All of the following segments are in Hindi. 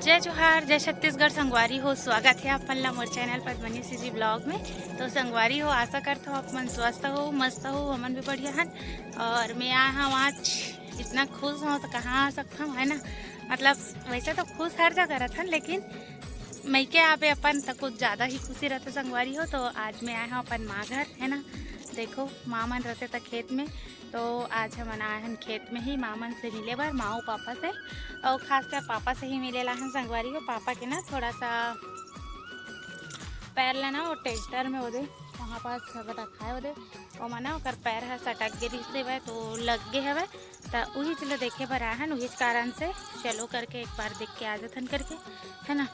जय जोहार, जय छत्तीसगढ़। संगवारी हो, स्वागत है अपन ला मोर चैनल पद्मनी सीजी ब्लॉग में। तो संगवारी हो, आशा करता हो अपन स्वस्थ हो, मस्त हो, हमन भी बढ़िया हन। और मैं आया हूँ आज, इतना खुश हूँ तो कहाँ आ सकता हूँ, है ना। मतलब वैसे तो खुश हर जगह रहता हन, लेकिन मैं के आवे अपन तो कुछ ज़्यादा ही खुशी रहते संगवारी हो। तो आज मैं आया हूँ अपन माँ घर, है ना। देखो माँ मन रहते था खेत में, तो आज हम आए हैं खेत में ही माँ मन से मिले बार, माँ और पापा से। और खासकर पापा से ही मिले ला हैं संगवारी हो। पापा के ना थोड़ा सा पैर लेना वो ट्रैक्टर में ओदे वहाँ पास रखा है ओदे और मना ओकर पैर है सटक गिरी से वह तो लग गए हवे। तो वही चलो देखे बर आए हैं, वही कारण से चलो करके एक बार देख के आ जाथन करके, है ना।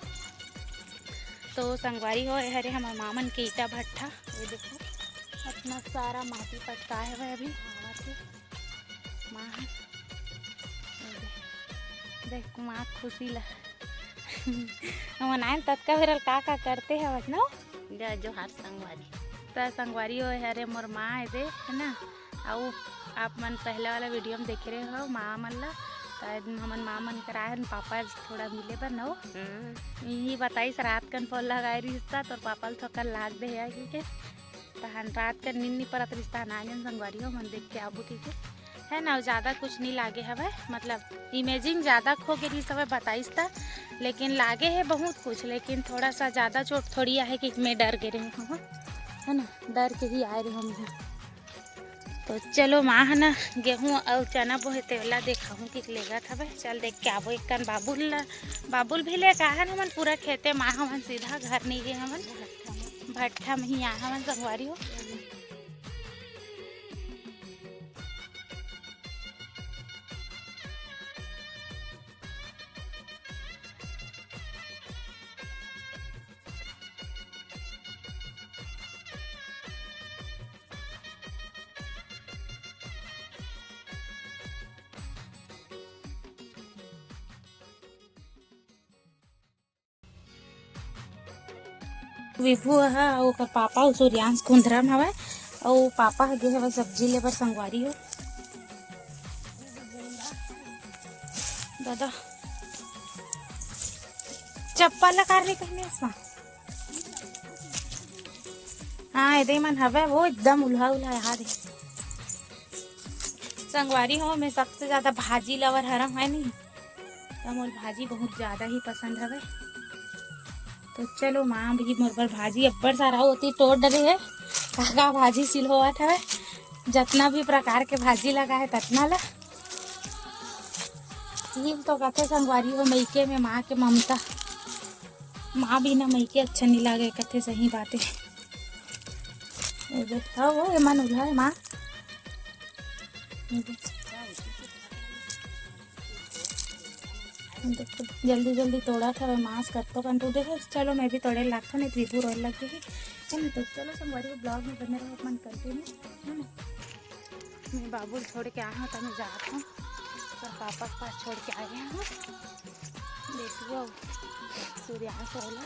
तो संगवारी हो हरे हमारे मामन के ईटा भट्ठा, ये देखो अपना सारा माटी पटका है वह अभी माँ देख माँ खुशी ला मनाए तत्का फिर का करते हैं बस ना। जय जोहार संगवारी। तो संगवारी हो हरे मोर माँ है दे, है ना। और आप मन पहले वाला वीडियो में देखे रहे हो माँ मन ला, तो हमन माँ मन कराए पापा थोड़ा मिले पर न यही बताई रात कन फोन लगाए रिश्ता तो पापा थोड़ा लाग दे है कि तहन रात का नींद नहीं परत रिश्ता ना संगवारी हो मन देख के आबू ठीक है ना। ज़्यादा कुछ नहीं लागे हवे, मतलब इमेजिंग ज़्यादा खो के रही सब बताइस था, लेकिन लागे है बहुत कुछ, लेकिन थोड़ा सा ज़्यादा चोट थोड़ी है कि मैं डर गए रही हूँ, है ना। डर के ही आए रहे हम यहाँ। तो चलो माँ है ना गेहूँ और चना बोहे तेवला देखा हूँ कि लेगा था भाई, चल देख के आबो। एक बाबुल भी ले का है हमन पूरा खेते माँ हमन सीधा घर नहीं गए, हमन भट्ठा में ही आए हमन संगवारी हो। विभू है और पापा सूर्यांश कुंदरा में हवे और पापा गे हवे सब्जी लेबर संगवारी हो। दादा चप्पल लगा रही कहने इसमें हाँ इधे मन हवे वो एकदम उल्हा उल्हा यहाँ दे संगवारी हो। मैं सबसे ज्यादा भाजी लवर हरम है नहीं, तो मोर भाजी बहुत ज्यादा ही पसंद हवे। तो चलो माँ भी मोर पर भाजी अब्बड़ सारा होती तोड़ डले है, काका भाजी सिल होवत है, जितना भी प्रकार के भाजी लगा है ततना ला तो कहते संगवारी हो मैके में माँ के ममता, माँ भी ना मैके अच्छा नहीं लगे कहते सही बातें। देखा वो ये मन उल्हा है माँ देखो जल्दी जल्दी तोड़ा था मांस कर तो कंटू देखो। चलो मैं भी तोड़े लगता नहीं विभू रोल लग गई है ना। तो चलो संगवारी को ब्लॉग में बने रहो मन कंटिन्यू, है ना। मैं बाबुल छोड़ के आया हूँ तो मैं जाता हूँ पर पापा के पास छोड़ के आए हैं देखिए सूर्यांश होला।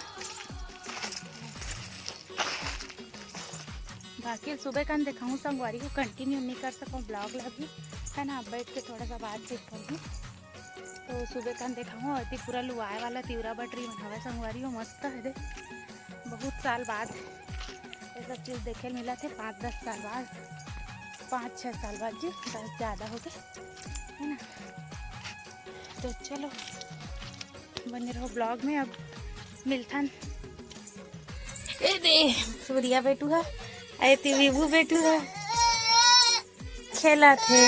बाकी सुबह का दिखाऊँ संगवारी को कंटिन्यू नहीं कर सकूँ ब्लॉग ला भी, है ना। बैठ के थोड़ा सा बातचीत करूँ तो सुबह का दिखाऊँ अति पूरा लुआए वाला तिवरा बटरी बनावे संगवारी हो मस्त है दे। बहुत साल बाद ये सब चीज़ देखे मिला थे, 5-10 साल बाद, 5-6 साल बाद जी, 10 ज़्यादा हो गए, है ना। तो चलो बने रहो ब्लॉग में। अब मिलथन ए दे सूर्या बेटू है ऐती विभू बेटू है खेला थे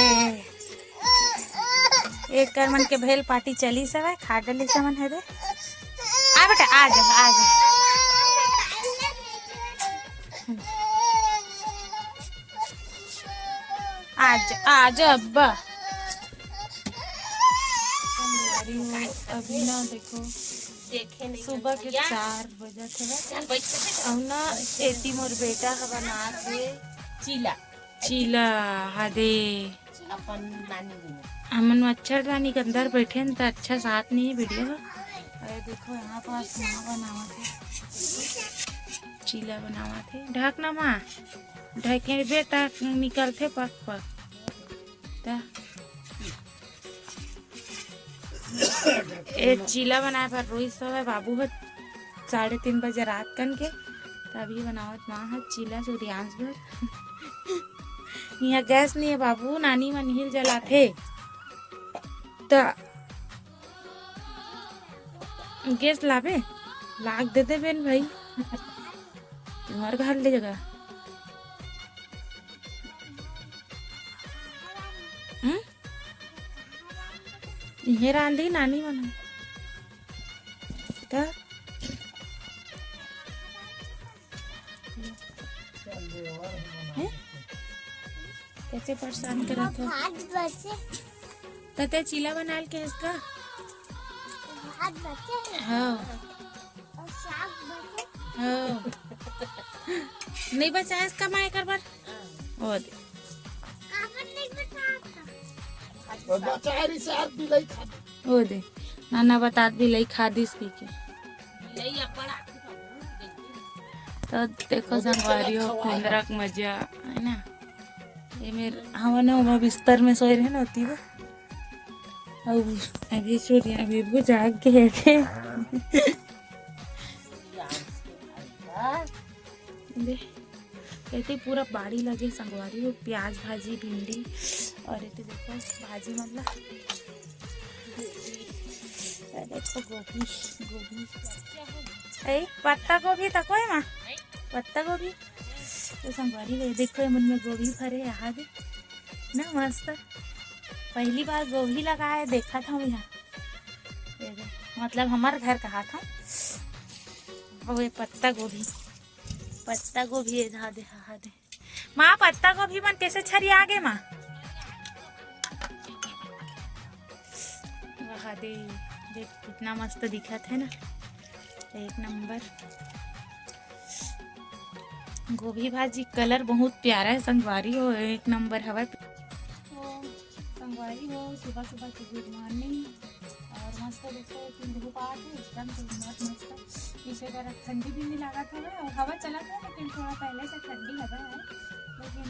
एक कर मन के भेल पार्टी चली सब है खा डली समन है दे। आ बेटा आ जा आ जा। आज आज अब्बा अभी ना देखो देखे नहीं सुबह के 4 बजे थे और ना एती मोर बेटा हवा नाच है चीला चीला हदे अपन नानी भी हमन मच्छरदानी के अंदर बैठे हैं तो अच्छा साथ नहीं है वीडियो। अरे देखो यहाँ पास माँ बनावा थे चीला बनावा थे ढक ना माँ ढके बेटा निकलते पक पक एक चीला बनाए पर रोई सब है बाबू है 3:30 बजे रात कन के तभी बनावत माँ है चीला सूर्यांश भर यहाँ गैस नहीं है बाबू नानी मन हिल जलाथे तो गैस लावे लाग देते बेन भाई तुम्हारे घर ले जगह ये रांधी नानी मन तो कैसे परेशान करा था तते चीला बनाल के इसका हाँ हाँ नहीं बचा है इसका माँ कर बार और ओ दे नाना बता भी लई खादिस की के तो देखो संगवारियों कुंदरक मजा है ना ये मेरे हमारे ना बिस्तर में सोए रहे ना होती वो अब अभी सूर्य अभी वो जाग गए थे कहते पूरा बाड़ी लगे संगवारी हो प्याज भाजी भिंडी और ये देखो भाजी मतलब देखो गोभी गोभी ए पत्ता गोभी तक है माँ पत्ता गोभी तो संगवारी ले देखो मन में गोभी भरे यहाँ भी ना मस्त पहली बार गोभी लगाए देखा था मैं यहाँ मतलब हमारे घर कहा था और ये पत्ता गोभी दे माँ पत्ता गोभी मन कैसे छरी आगे माँ वहा दे देख कितना मस्त दिखा था ना एक नंबर गोभी भाजी कलर बहुत प्यारा है संगवारी हो एक नंबर हवा संगवारी हो सुबह सुबह की गुड मॉर्निंग और मस्त देखो धूप आ रही एकदम बहुत मस्त इसे तरह ठंडी भी नहीं लगा था और हवा चला था लेकिन थोड़ा पहले से ठंडी हवा है लेकिन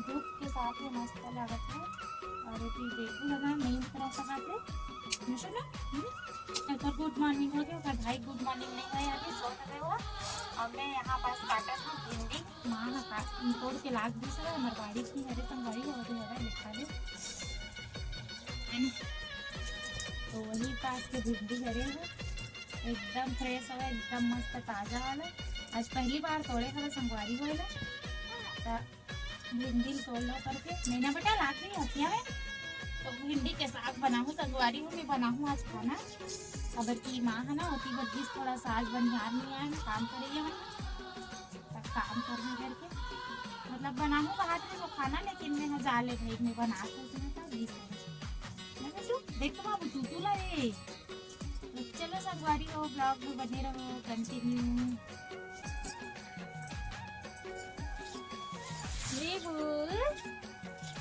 धूप के साथ में मस्त लगा था और देखो लगा नहीं तरह सकाते एक गुड मॉर्निंग हो गया भाई गुड मॉर्निंग नहीं भाई आगे सो रहे हो और मैं यहाँ पास काटा था भिंडी माँ तोड़ के लाग दी सर हमारे बाड़ी की हरे संगवारी हवा लिखा दे तो वही पास के भिंडी करे हैं एकदम फ्रेश है एकदम मस्त ताज़ा वाला आज पहली बार तोड़े खड़ा संगवारी हो भिंडी तोड़ लो करके मैंने बेटा लाख रही हथिया है तो भिंडी के साग बनाऊँ संगवारी हूँ मैं बनाऊँ आज खाना अगर की माँ है ना होती बदीस थोड़ा साज बनिहार नहीं आए काम करेंगे हम काम करने करके मतलब बनाऊँ बाहर से वो खाना लेकिन मैं जाले भाई मैं बना सकती देखो बाबू तू ला रे चलो संगवारी हो ब्लॉग में बने रहो कंटिन्यू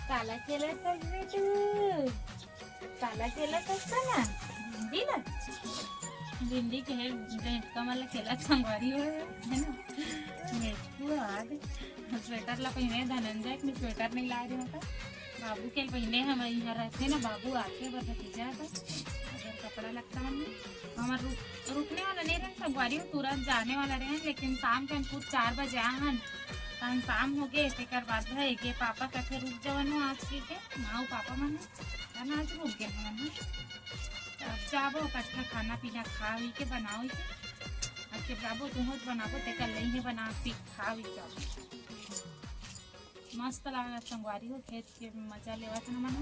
काला केला ना भिंडी के मला केला संगवारी हो है ना स्वेटर ला पहने धनंजय मैं स्वेटर नहीं ला रही होता बाबू के पहने हम यहाँ रहते ना बाबू आके बस भतीजा था अगर कपड़ा लगता है हमारे रुकने वाला नहीं रहे संगवारी हो तुरंत जाने वाला रहे लेकिन शाम के कुछ 4 बजे आहन तहन शाम हो गए तेकर बाद भाई के पापा कथे रुक जवनो आज के माँ पापा मन आज रुक गए हमन अब जाबो कट्ठा खाना पीना खा हुई के बनाओ के अब के जाबो तुम बनाबो तेकर लई है बना पी खा हुई जाबो मस्त लगा संगवारी हो खेत के मजा लेवा था मन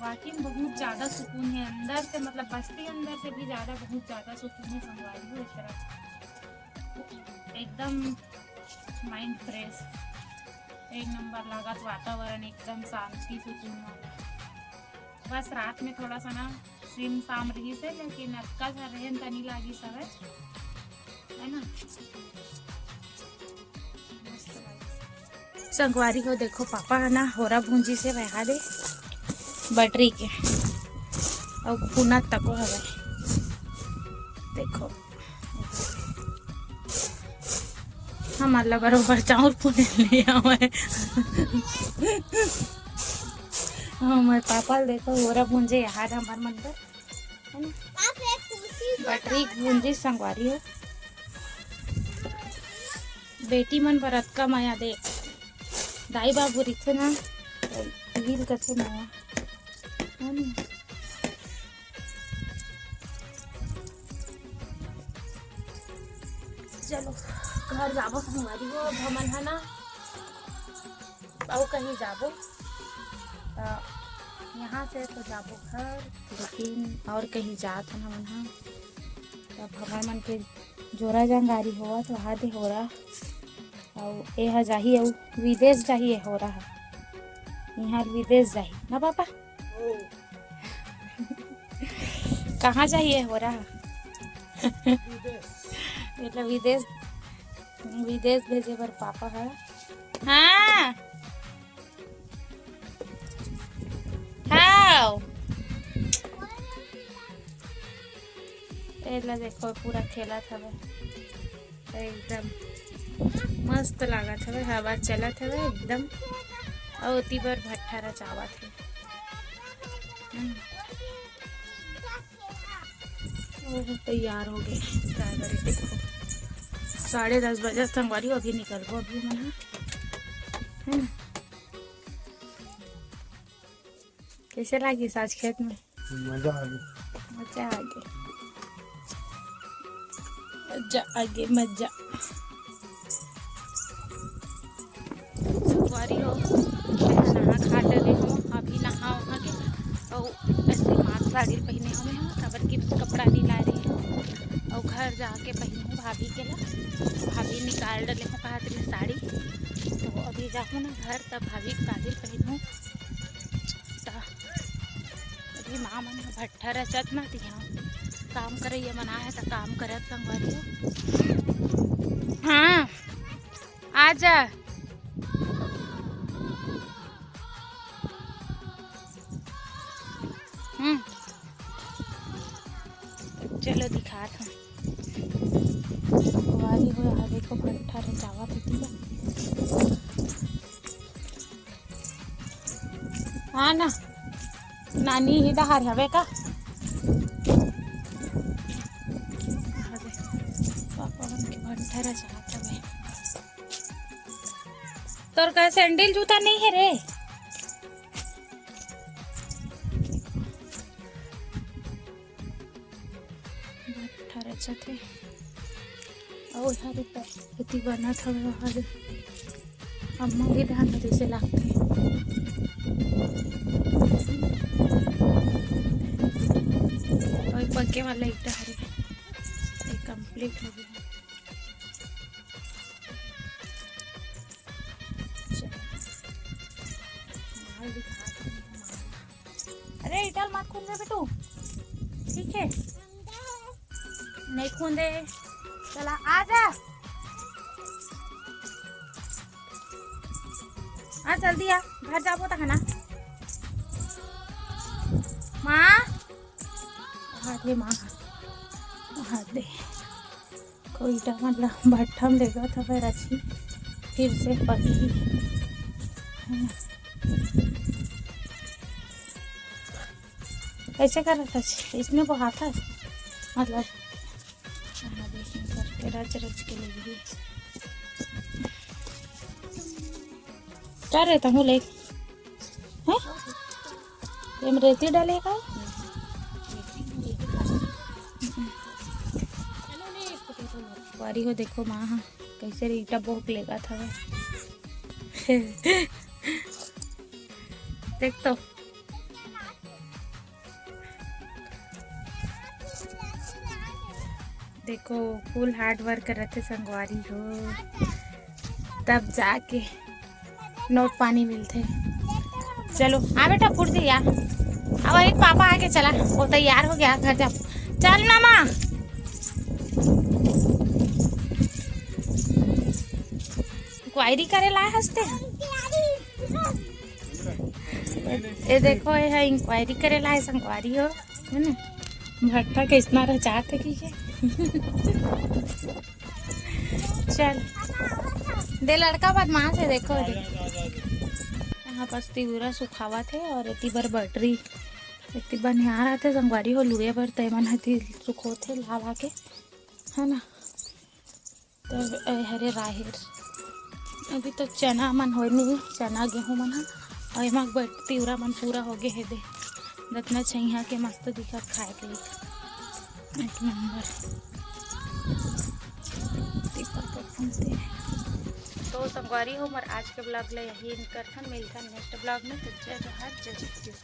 वाकई में बहुत ज़्यादा सुकून है अंदर से मतलब बस्ती अंदर से भी ज़्यादा बहुत ज़्यादा सुकून है संगवारी हो इस तरह एकदम माइंड फ्रेश एक नंबर लगा वातावरण एकदम शांति सुकून वाला बस रात में थोड़ा सा ना सिम शाम रही से लेकिन अक्का सा रहे तनी लागी सब है ना संगवारी को देखो पापा है ना होरा भूंजी से बहा दे बटरी के और पुना तको हवे देखो हमारा बरोबर चाउर पुने ले आवे हमारे पापा देखो होरा भूंजे याद हमारे मंदिर है ना बटरी गुंजी संगवारी हो बेटी मन पर अतका माया दे दाई बाबू रिथे ना वीर कथे माया चलो घर जाबो संगवारी हो भमन है ना और कहीं जाबो यहाँ से तो जाबो घर लेकिन और कहीं जात हन हमन हा तब हमर मन के जोरा जंगारी होवत तो वहाँ दे हो रहा और यह जाही और विदेश जाही हो रहा यहाँ विदेश जाही ना पापा कहाँ जाइए हो रहा मतलब विदेश विदेश भेजे पर पापा है हाँ हाँ देखो पूरा खेला था एकदम मस्त लागत हवे हवा चलत हवे एकदम और उती बार भट्ठा रचावत है तैयार हो गए ड्राइवर देखो 10:30 बजे संगवारी अभी निकल गो अभी मैं है ना कैसे लगी आज खेत में मजा आ गया मजा आ गया मजा आगे मजा संगवारी हो नहा खा डले हो अभी नहा वहाँ के और ऐसे मास्क साड़ी पहने हुए हैं खबर की कपड़ा नहीं ला रही है और घर जाके पहनूँ भाभी के ला भाभी निकाल डले हो कहा तेरी साड़ी तो अभी जाऊँ ना घर तब भाभी की साड़ी पहनूँ अभी माँ मन भट्ठा रचत ना यहाँ काम करे ये मना है तो काम करत संगवारी हो हाँ आजा चलो दिखात हूँ वाली हो यहाँ देखो भट्ठा रचावा थी हाँ ना नानी ही डहार हवे का पापा के भट्ठा रचात हवे तोर का सैंडल जूता नहीं है रे अच्छा थे और हरे इतनी बना था हरे अम्मा भी ध्यान में जैसे लगते और पक्के वाला एक हरे कंप्लीट हो गया अरे इटल मत खून दे बेटू ठीक है नहीं खूंदे चला आजा आ जल्दी आ घर जाबो तक ना माँ हाथ दे माँ हाथ दे कोई मतलब भट्ठा में लेगा था फिर अच्छी फिर से पकी कैसे कर रहा था इसमें वो हाथ है मतलब रच रच के लगी क्या रहता हूँ ले ये में रेती डालेगा वारी हो देखो माँ कैसे ईटा बोक लेगा था देख तो देखो फुल हार्ड वर्क कर रहे थे संगवारी हो तब जाके नोट पानी मिलते चलो हाँ बेटा फुट जी यार अब एक पापा आके चला वो तैयार हो गया घर जा चल ना माँ क्वायरी करे लाए हंसते ये देखो ये है इंक्वायरी करे लाए संगवारी हो है ना भट्ठा कितना रचात है की चल दे लड़का बदमाश है देखो यहाँ बस तिगुरा सुखावा थे और इतनी बार बैटरी इतनी बनिहार आते संगवारी हो लुए बर तय मन हती सुखोथे लावा के है ना। तो हरे राहेर अभी तो चना मन हो नहीं, चना गेहूँ मन और एमा तिवरा मन पूरा हो गए हे दे दतना छैया के मस्त दिखत खाए के लिए एक नंबर। तो संगवारी हो मर आज के ब्लॉग ले यही करथन, मिलथन नेक्स्ट ब्लॉग में। तो जय जोहार जय जगदीश।